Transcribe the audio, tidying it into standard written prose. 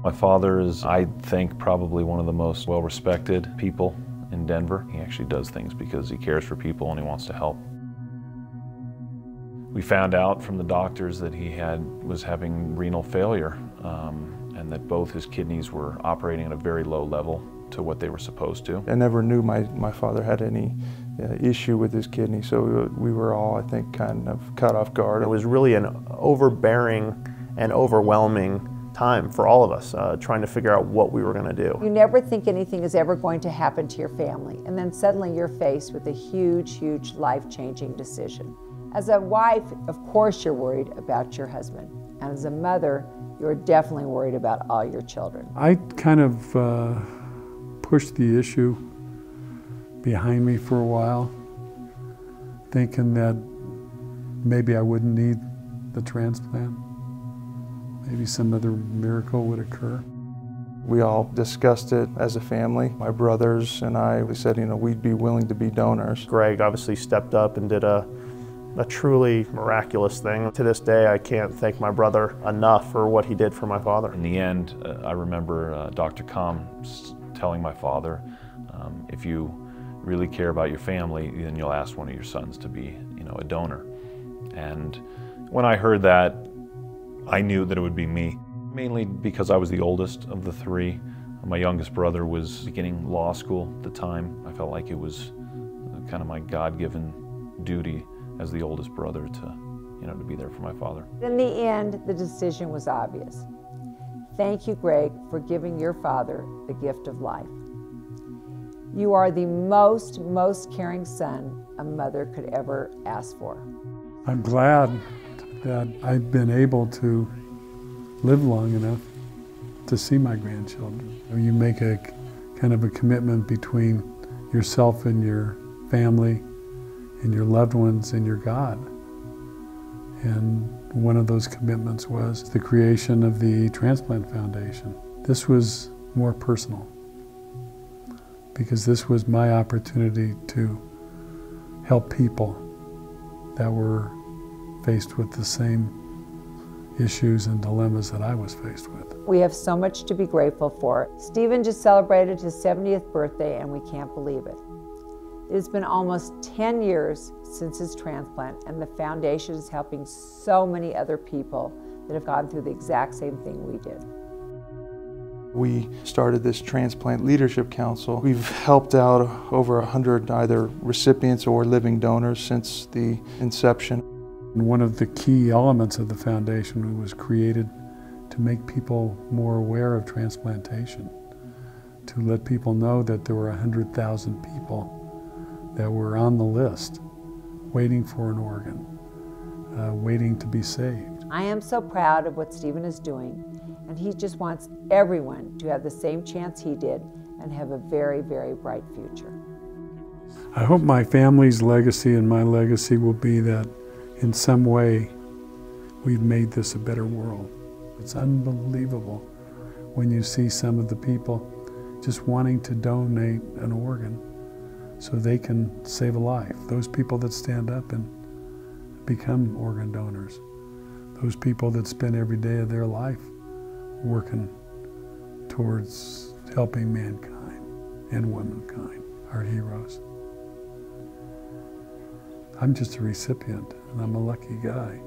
My father is, I think, probably one of the most well-respected people in Denver. He actually does things because he cares for people and he wants to help. We found out from the doctors that he was having renal failure and that both his kidneys were operating at a very low level to what they were supposed to. I never knew my father had any issue with his kidney, so we were all, I think, kind of caught off guard. It was really an overbearing and overwhelming time for all of us, trying to figure out what we were going to do. You never think anything is ever going to happen to your family, and then suddenly you're faced with a huge, huge life-changing decision. As a wife, of course you're worried about your husband, and as a mother, you're definitely worried about all your children. I kind of pushed the issue behind me for a while, thinking that maybe I wouldn't need the transplant. Maybe some other miracle would occur. We all discussed it as a family. My brothers and I, we said, we'd be willing to be donors. Greg obviously stepped up and did a truly miraculous thing. To this day, I can't thank my brother enough for what he did for my father. In the end, I remember Dr. Kahm telling my father, if you really care about your family, then you'll ask one of your sons to be, a donor. And when I heard that, I knew that it would be me, mainly because I was the oldest of the three. My youngest brother was beginning law school at the time. I felt like it was kind of my God-given duty as the oldest brother to be there for my father. In the end, the decision was obvious. Thank you, Greg, for giving your father the gift of life. You are the most caring son a mother could ever ask for. I'm glad that I've been able to live long enough to see my grandchildren. You make a kind of a commitment between yourself and your family and your loved ones and your God. And one of those commitments was the creation of the Transplant Foundation. This was more personal because this was my opportunity to help people that were faced with the same issues and dilemmas that I was faced with. We have so much to be grateful for. Steven just celebrated his 70th birthday and we can't believe it. It has been almost 10 years since his transplant, and the foundation is helping so many other people that have gone through the exact same thing we did. We started this Transplant Leadership Council. We've helped out over 100 either recipients or living donors since the inception. One of the key elements of the foundation was created to make people more aware of transplantation, to let people know that there were 100,000 people that were on the list, waiting for an organ, waiting to be saved. I am so proud of what Steven is doing, and he just wants everyone to have the same chance he did and have a very, very bright future. I hope my family's legacy and my legacy will be that in some way we've made this a better world. It's unbelievable when you see some of the people just wanting to donate an organ so they can save a life. Those people that stand up and become organ donors. Those people that spend every day of their life working towards helping mankind and womankind, our heroes. I'm just a recipient, and I'm a lucky guy.